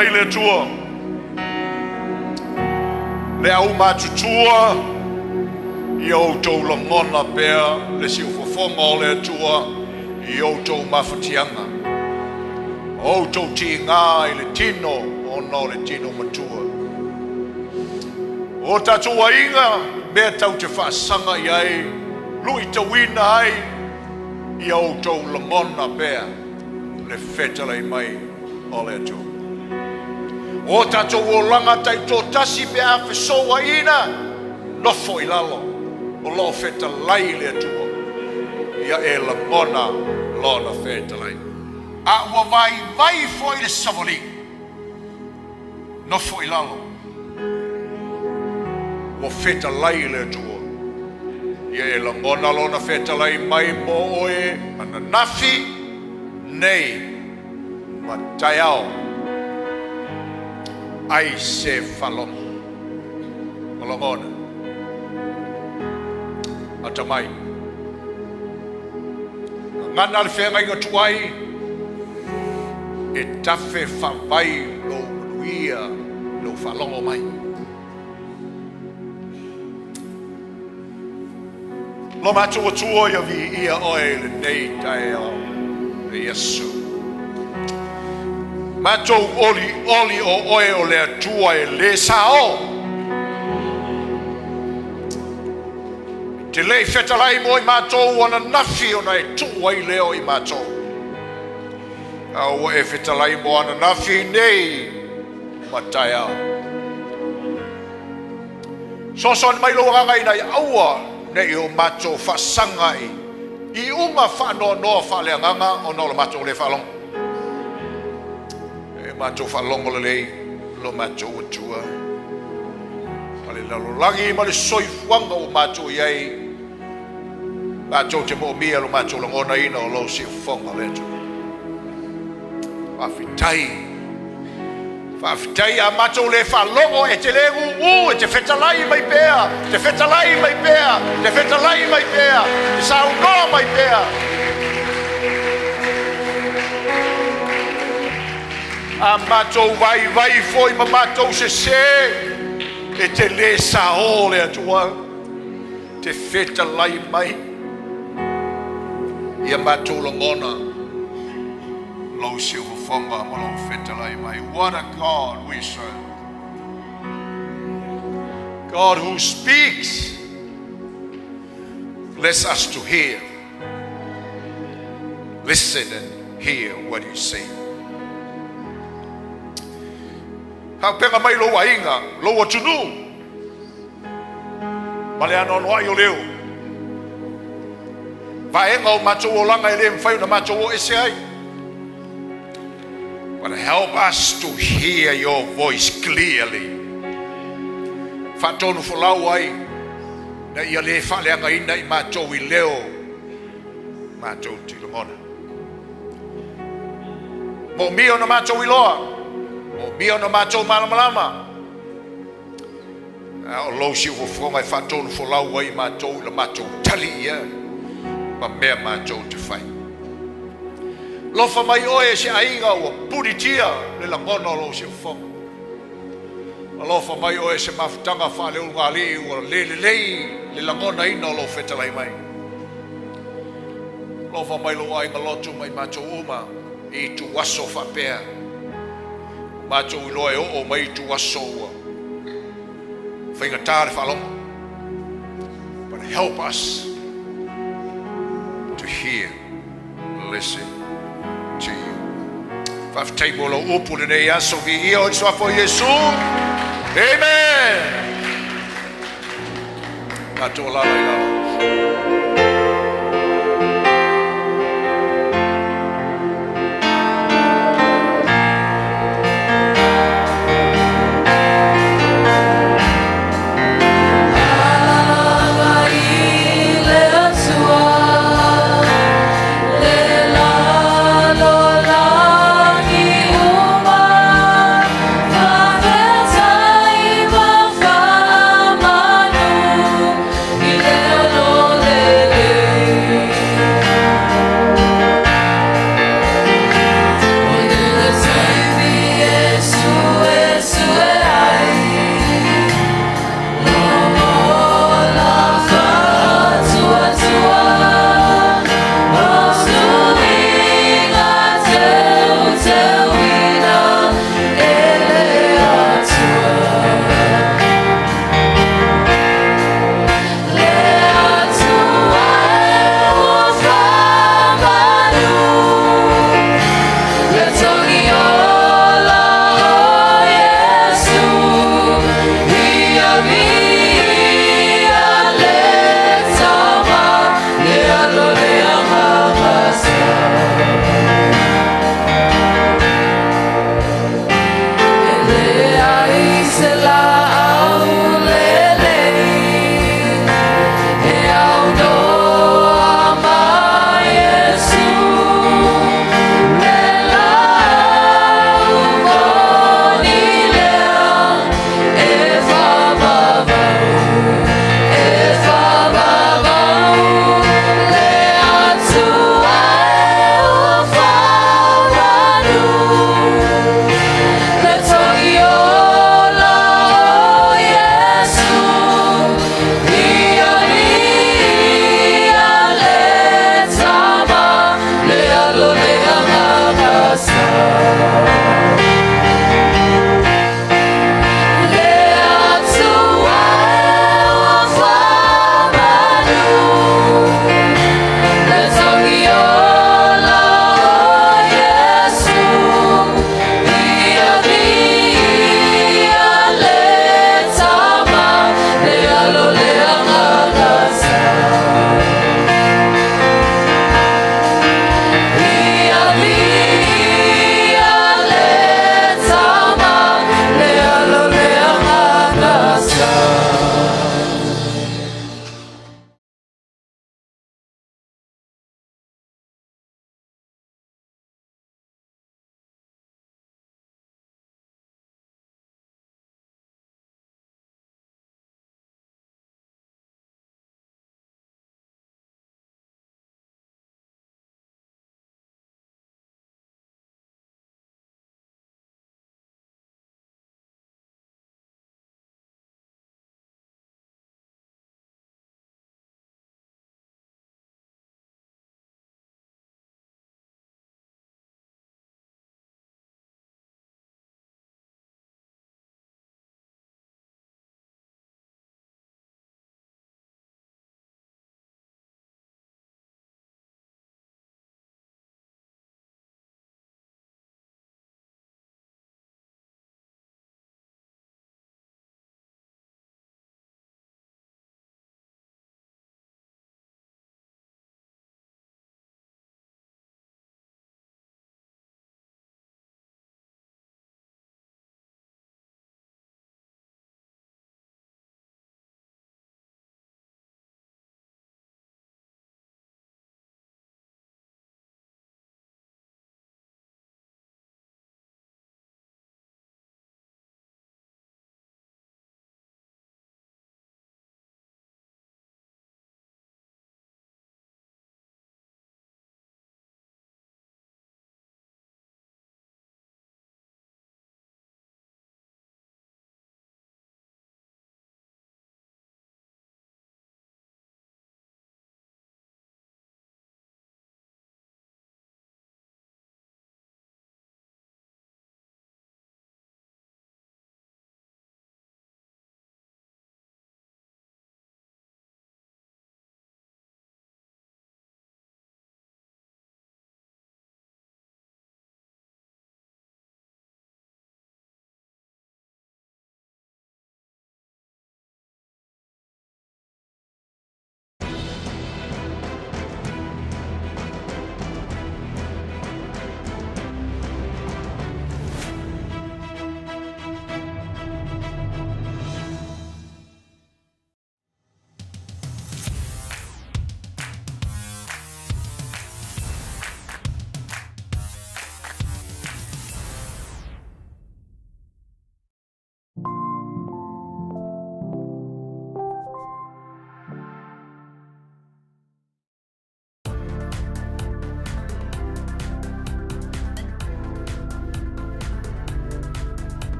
lai le tua. Le au matutua I o tau langona pea le si ufafonga o le tua I o tau mawhatianga. O tau ti ngā I le tino o no le tino matua. O tatua inga mea tau te whaasanga I ai lui tawina ai I o tau langona pea le whetalai mai o le tua. O tatou o langa tai tō tasi pe a whesoa ina nofo I lalo o lo whetalai le atua ia e langona lona whetalai a ua vai foi le savoli nofo I lalo o whetalai le atua ia e langona lona whetalai mai mo oe ana nafi nei mataiao ai se falong malongona atamai ngana le whenga inga tuai e tafe whawai lo manuia lo falongo mai lo matua tua ia vi ia oe le nei tae o le Yesu Matou oli o oe o le atua e le sao. Te lei whetalai mo I matou ana nafi o na e tua I leo I matou. A ua e whetalai mo ana nafi nei matai au. Soso ni mai lo rangai nei aua nei o matou whasangai. I unga whanoa noa whaleanganga o no le matou le whalong. Matou whalongo le lei, lo matou atua. Pale lalo langi ma le soifuanga o matou iai. Matou te mo mia lo matou langona ina o lo si fonga le atua. Whawhitai a matou le whalongo e te lengu e te whetalai mai pēa. Te whetalai mai pēa. Te whetalai mai pēa. Te saunoa mai pēa. A matou vai foi ma matou se e te le sao le atua te whetalai mai ia matou langona lo silva fonga ma lo whetalai mai. What a God we serve. God who speaks bless us to hear. Listen and hear what He says. Ha penga mai lo ainga, lo atunu. Male ano no ai o leo. Vaenga o matou o langa ele mfai na matou o ese ai. But help us to hear your voice clearly. Fatonu folau ai. Na ia le faleanga ina I matou I leo. Matou tilongona. Mo mio na matou I loa. O mia na matou malama o lo si o fonga fa tonu fo lau ai matou la matou tali ia ma mea matou te fai lo fa mai oe se ainga o puritia le la ngona lo si o fonga lo fa mai oe se mafutanga fa le unga li o le la ngona ina lo fetalai mai lo fa mai lo ainga lotu mai matou uma I tu waso fa pea matou I loa e o mai tu aso ua. Whainga tāre whalonga. But help us to hear, listen to you. Whawhitai mo lo upu le nei aso vi ia o Iswa fo Yesu. Amen. Matou lala I lala. Ole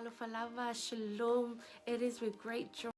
alofa lava, shalom. It is with great joy